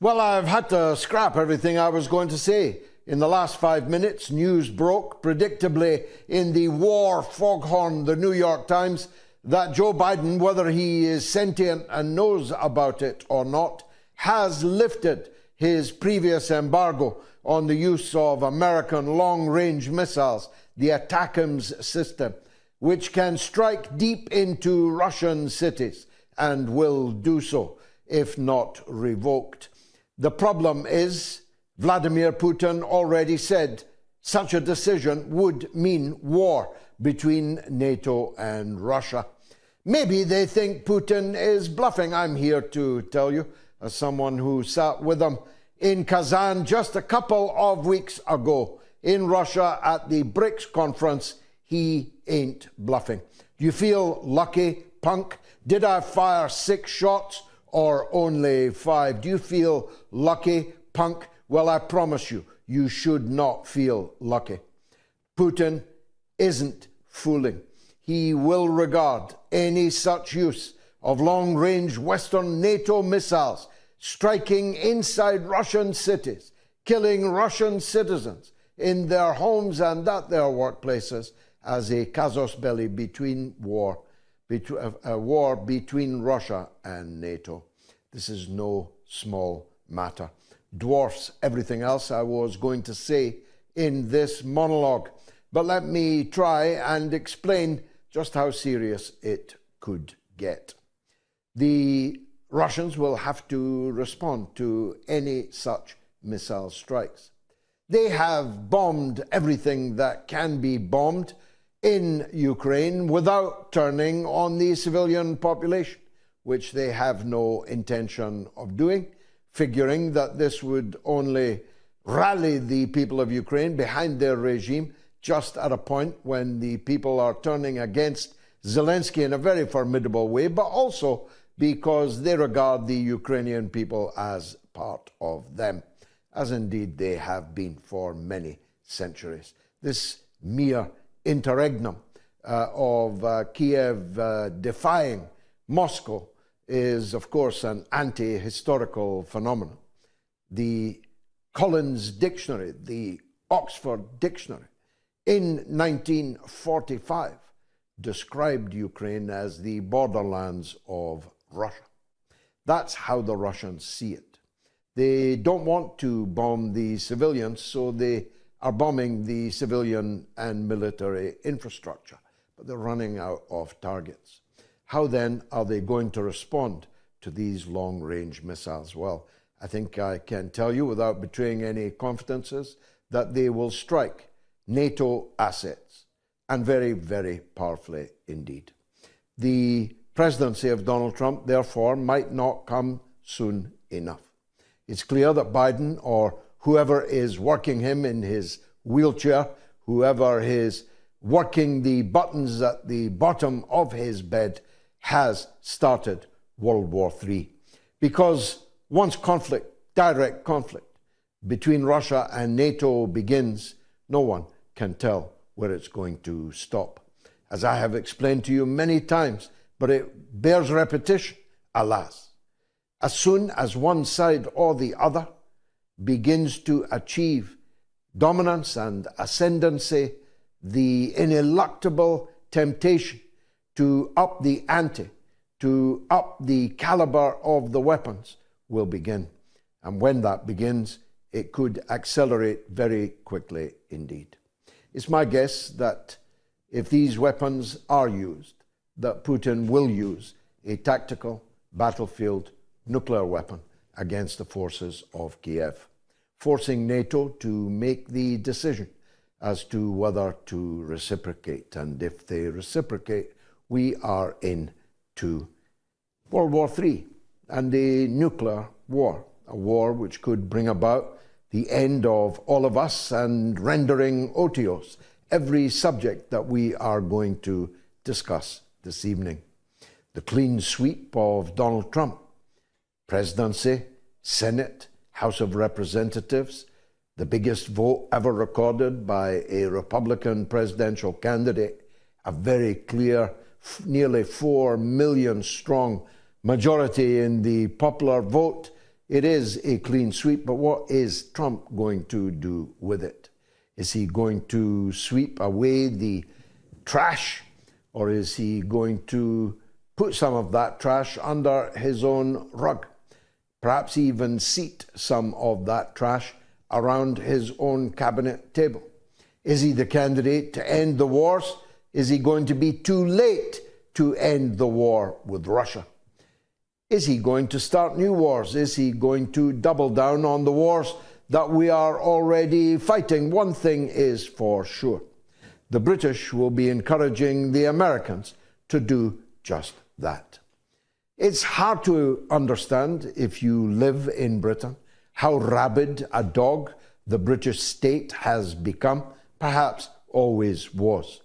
Well, I've had to scrap everything I was going to say. In the last 5 minutes, news broke, predictably in the war foghorn, the New York Times, that Joe Biden, whether he is sentient and knows about it or not, has lifted his previous embargo on the use of American long-range missiles, the ATACMS system, which can strike deep into Russian cities and will do so if not revoked. The problem is, Vladimir Putin already said such a decision would mean war between NATO and Russia. Maybe they think Putin is bluffing. I'm here to tell you, as someone who sat with him in Kazan just a couple of weeks ago in Russia at the BRICS conference, he ain't bluffing. Do you feel lucky, punk? Did I fire 6 shots or only 5? Do you feel lucky, punk? Well, I promise you, you should not feel lucky. Putin isn't fooling. He will regard any such use of long-range Western NATO missiles striking inside Russian cities, killing Russian citizens in their homes and at their workplaces as a casus belli a war between Russia and NATO. This is no small matter. Dwarfs everything else I was going to say in this monologue. But let me try and explain just how serious it could get. The Russians will have to respond to any such missile strikes. They have bombed everything that can be bombed in Ukraine without turning on the civilian population, which they have no intention of doing, figuring that this would only rally the people of Ukraine behind their regime just at a point when the people are turning against Zelensky in a very formidable way, but also because they regard the Ukrainian people as part of them, as indeed they have been for many centuries. This mere interregnum of Kiev defying Moscow is, of course, an anti-historical phenomenon. The Collins Dictionary, the Oxford Dictionary, in 1945 described Ukraine as the borderlands of Russia. That's how the Russians see it. They don't want to bomb the civilians, so they are bombing the civilian and military infrastructure, but they're running out of targets. How then are they going to respond to these long-range missiles? Well, I think I can tell you without betraying any confidences that they will strike NATO assets, and very, very powerfully indeed. The presidency of Donald Trump, therefore, might not come soon enough. It's clear that Biden, or whoever is working him in his wheelchair, whoever is working the buttons at the bottom of his bed, has started World War III. Because once conflict, direct conflict, between Russia and NATO begins, no one can tell where it's going to stop. As I have explained to you many times, but it bears repetition, alas. As soon as one side or the other begins to achieve dominance and ascendancy, the ineluctable temptation to up the ante, to up the caliber of the weapons will begin. And when that begins, it could accelerate very quickly indeed. It's my guess that if these weapons are used, that Putin will use a tactical battlefield nuclear weapon against the forces of Kiev, forcing NATO to make the decision as to whether to reciprocate. And if they reciprocate, we are into World War III and a nuclear war, a war which could bring about the end of all of us and rendering otiose every subject that we are going to discuss this evening. The clean sweep of Donald Trump, presidency, Senate, House of Representatives, the biggest vote ever recorded by a Republican presidential candidate, a very clear, nearly 4 million strong majority in the popular vote, It is a clean sweep, but what is Trump going to do with it? Is he going to sweep away the trash, or is he going to put some of that trash under his own rug? Perhaps even seat some of that trash around his own cabinet table. Is he the candidate to end the wars? Is he going to be too late to end the war with Russia? Is he going to start new wars? Is he going to double down on the wars that we are already fighting? One thing is for sure. The British will be encouraging the Americans to do just that. It's hard to understand, if you live in Britain, how rabid a dog the British state has become, perhaps always was.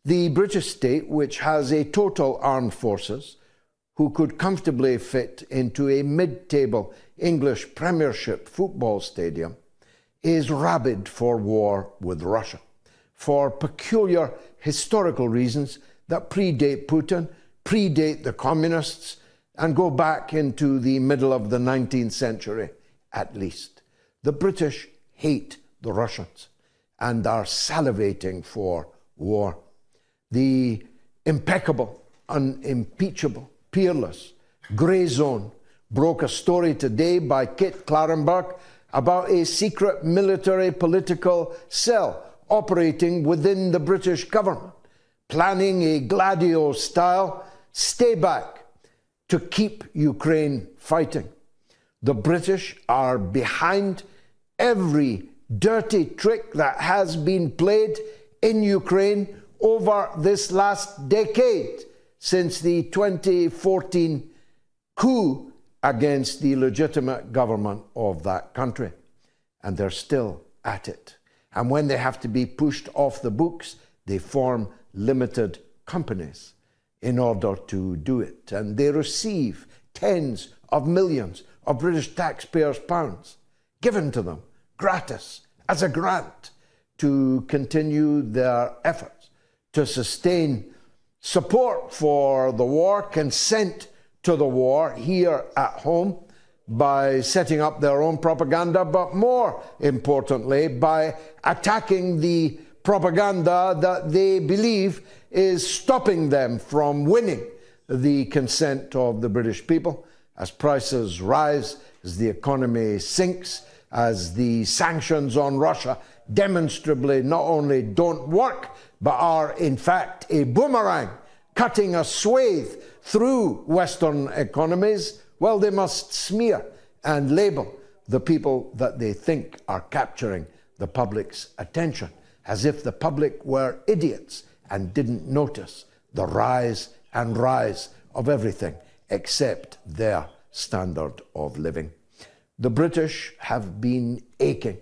The British state, which has a total armed forces, who could comfortably fit into a mid-table English Premiership football stadium, is rabid for war with Russia, for peculiar historical reasons that predate Putin, predate the communists, and go back into the middle of the 19th century at least. The British hate the Russians and are salivating for war. The impeccable, unimpeachable, peerless grey zone broke a story today by Kit Clarenberg about a secret military political cell operating within the British government, planning a Gladio-style stay-back to keep Ukraine fighting. The British are behind every dirty trick that has been played in Ukraine over this last decade, since the 2014 coup against the legitimate government of that country. And they're still at it. And when they have to be pushed off the books, they form limited companies in order to do it. And they receive tens of millions of British taxpayers' pounds given to them gratis as a grant to continue their efforts to sustain support for the war, consent to the war here at home by setting up their own propaganda, but more importantly, by attacking the propaganda that they believe is stopping them from winning the consent of the British people. As prices rise, as the economy sinks, as the sanctions on Russia demonstrably not only don't work, but are in fact a boomerang, cutting a swathe through Western economies, well, they must smear and label the people that they think are capturing the public's attention, as if the public were idiots and didn't notice the rise and rise of everything except their standard of living. The British have been aching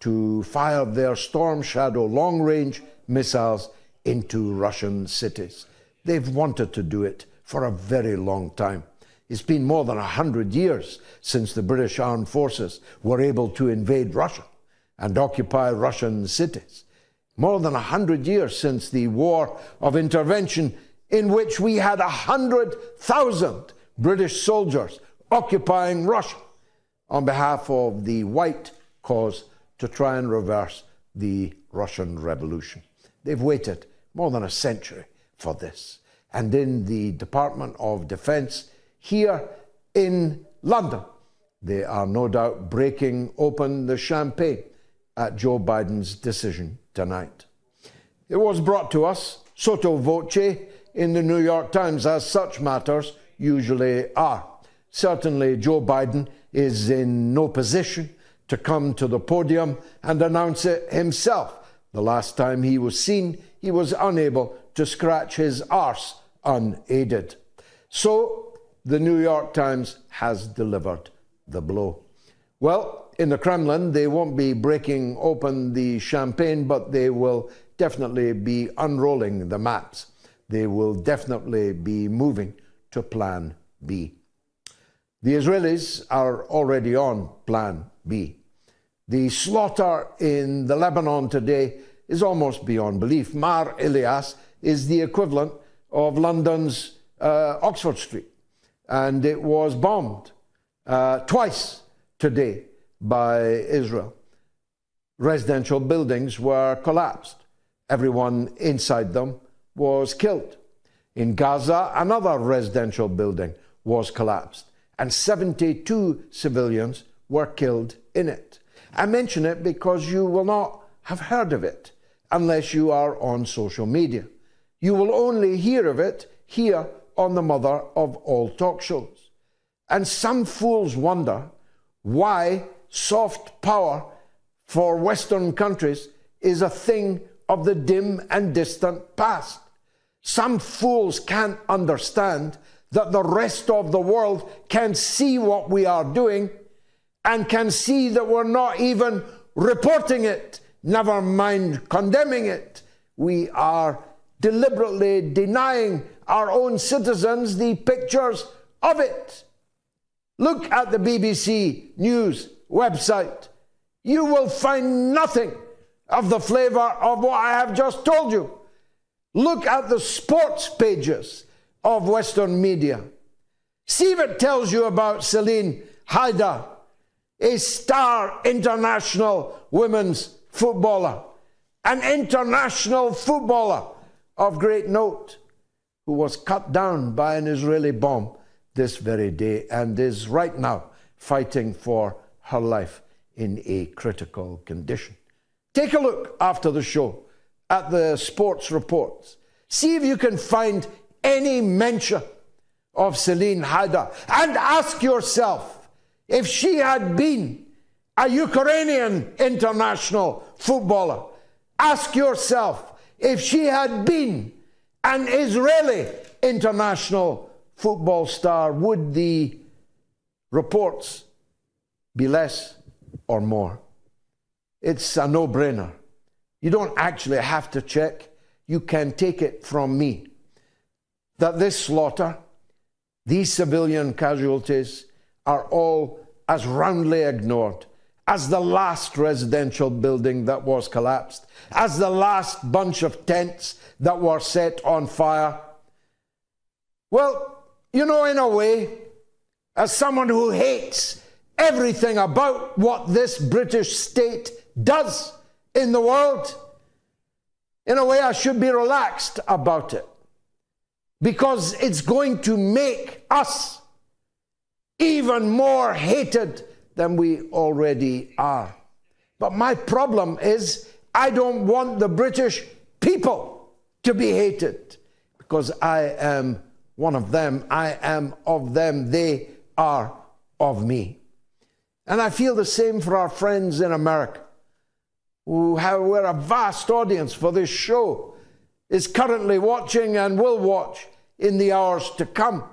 to fire their Storm Shadow long-range missiles into Russian cities. They've wanted to do it for a very long time. It's been more than 100 years since the British armed forces were able to invade Russia and occupy Russian cities. More than 100 years since the war of intervention, in which we had 100,000 British soldiers occupying Russia on behalf of the white cause to try and reverse the Russian Revolution. They've waited more than a century for this. And in the Department of Defense here in London, they are no doubt breaking open the champagne at Joe Biden's decision tonight. It was brought to us sotto voce in the New York Times, as such matters usually are. Certainly Joe Biden is in no position to come to the podium and announce it himself. The last time he was seen, he was unable to scratch his arse unaided. So the New York Times has delivered the blow. Well, in the Kremlin, they won't be breaking open the champagne, but they will definitely be unrolling the mats. They will definitely be moving to Plan B. The Israelis are already on Plan B. The slaughter in the Lebanon today is almost beyond belief. Mar Elias is the equivalent of London's Oxford Street, and it was bombed twice today by Israel. Residential buildings were collapsed. Everyone inside them was killed. In Gaza, another residential building was collapsed, and 72 civilians were killed in it. I mention it because you will not have heard of it unless you are on social media. You will only hear of it here on the mother of all talk shows. And some fools wonder why soft power for Western countries is a thing of the dim and distant past. Some fools can't understand that the rest of the world can see what we are doing and can see that we're not even reporting it, never mind condemning it. We are deliberately denying our own citizens the pictures of it. Look at the BBC News website. You will find nothing of the flavor of what I have just told you. Look at the sports pages of Western media. See if it tells you about Celine Haidar, a star international women's footballer, an international footballer of great note, who was cut down by an Israeli bomb this very day and is right now fighting for her life in a critical condition. Take a look after the show at the sports reports. See if you can find any mention of Celine Haidar, and ask yourself, if she had been a Ukrainian international footballer, ask yourself, if she had been an Israeli international football star, would the reports be less or more? It's a no-brainer. You don't actually have to check. You can take it from me that this slaughter, these civilian casualties, are all as roundly ignored as the last residential building that was collapsed, as the last bunch of tents that were set on fire. Well, you know, in a way, as someone who hates everything about what this British state does in the world, in a way I should be relaxed about it, because it's going to make us even more hated than we already are. But my problem is, I don't want the British people to be hated, because I am one of them. I am of them. They are of me. And I feel the same for our friends in America, where a vast audience for this show is currently watching and will watch in the hours to come.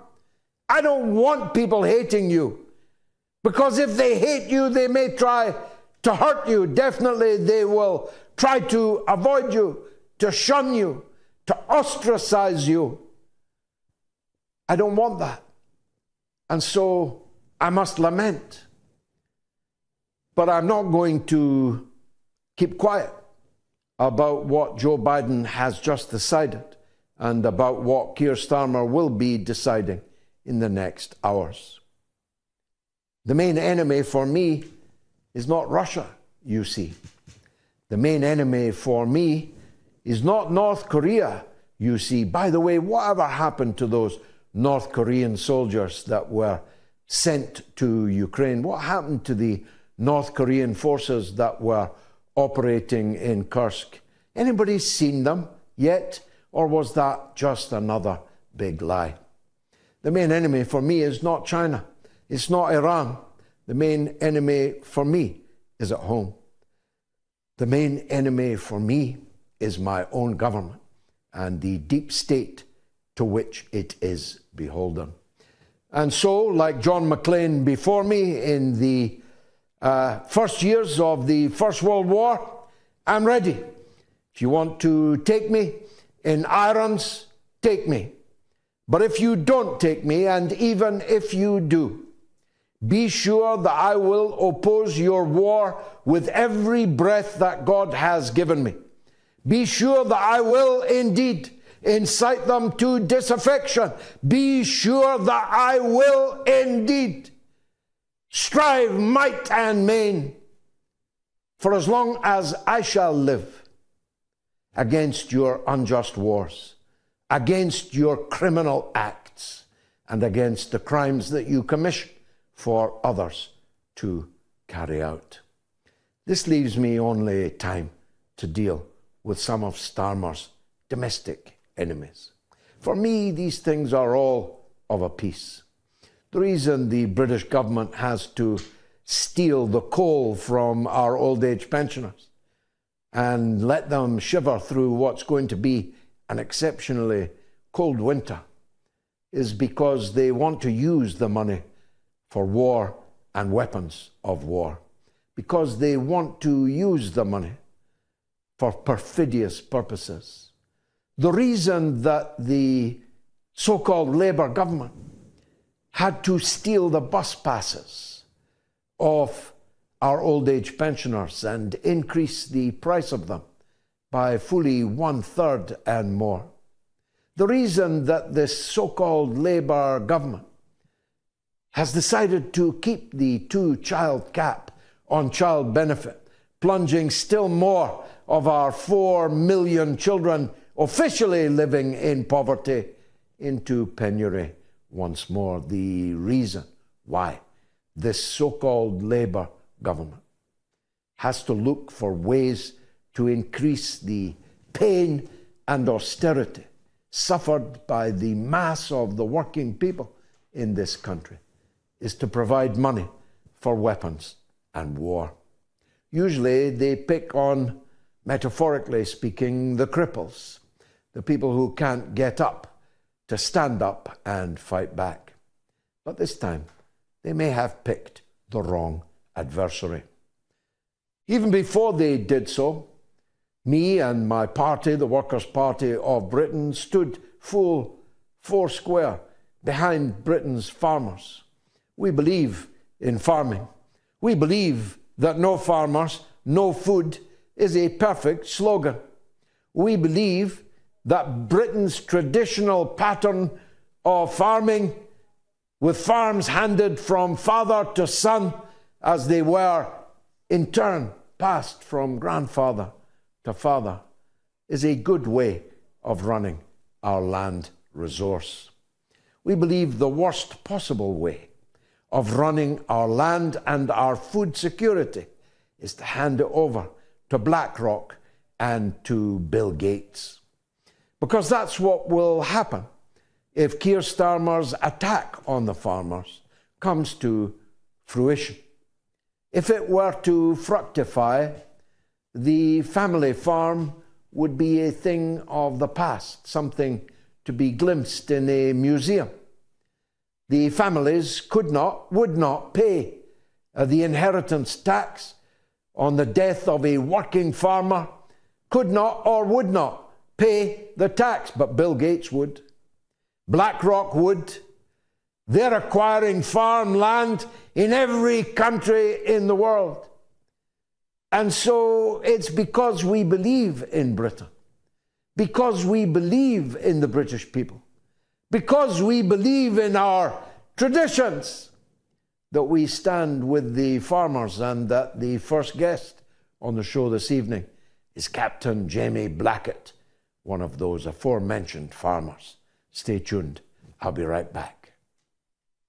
I don't want people hating you, because if they hate you, they may try to hurt you. Definitely they will try to avoid you, to shun you, to ostracize you. I don't want that. And so I must lament. But I'm not going to keep quiet about what Joe Biden has just decided and about what Keir Starmer will be deciding in the next hours. The main enemy for me is not Russia, you see. The main enemy for me is not North Korea, you see. By the way, whatever happened to those North Korean soldiers that were sent to Ukraine? What happened to the North Korean forces that were operating in Kursk? Anybody seen them yet? Or was that just another big lie? The main enemy for me is not China. It's not Iran. The main enemy for me is at home. The main enemy for me is my own government and the deep state to which it is beholden. And so, like John Maclean before me in the first years of the First World War, I'm ready. If you want to take me in irons, take me. But if you don't take me, and even if you do, be sure that I will oppose your war with every breath that God has given me. Be sure that I will indeed incite them to disaffection. Be sure that I will indeed strive might and main, for as long as I shall live, against your unjust wars, against your criminal acts, and against the crimes that you commission for others to carry out. This leaves me only time to deal with some of Starmer's domestic enemies. For me, these things are all of a piece. The reason the British government has to steal the coal from our old age pensioners and let them shiver through what's going to be an exceptionally cold winter is because they want to use the money for war and weapons of war, because they want to use the money for perfidious purposes. The reason that the so-called Labour government had to steal the bus passes of our old age pensioners and increase the price of them by fully 1/3 and more. The reason that this so-called Labour government has decided to keep the 2-child cap on child benefit, plunging still more of our 4 million children officially living in poverty into penury once more. The reason why this so-called Labour government has to look for ways to increase the pain and austerity suffered by the mass of the working people in this country is to provide money for weapons and war. Usually they pick on, metaphorically speaking, the cripples, the people who can't get up to stand up and fight back. But this time, they may have picked the wrong adversary. Even before they did so, me and my party, the Workers' Party of Britain, stood full 4 square behind Britain's farmers. We believe in farming. We believe that no farmers, no food is a perfect slogan. We believe that Britain's traditional pattern of farming, with farms handed from father to son as they were in turn passed from grandfather to father, is a good way of running our land resource. We believe the worst possible way of running our land and our food security is to hand it over to BlackRock and to Bill Gates. Because that's what will happen if Keir Starmer's attack on the farmers comes to fruition. If it were to fructify, the family farm would be a thing of the past, something to be glimpsed in a museum. The families could not, would not pay the inheritance tax on the death of a working farmer, could not or would not pay the tax, but Bill Gates would. BlackRock would. They're acquiring farmland in every country in the world. And so it's because we believe in Britain, because we believe in the British people, because we believe in our traditions, that we stand with the farmers, and that the first guest on the show this evening is Captain Jamie Blackett, one of those aforementioned farmers. Stay tuned. I'll be right back.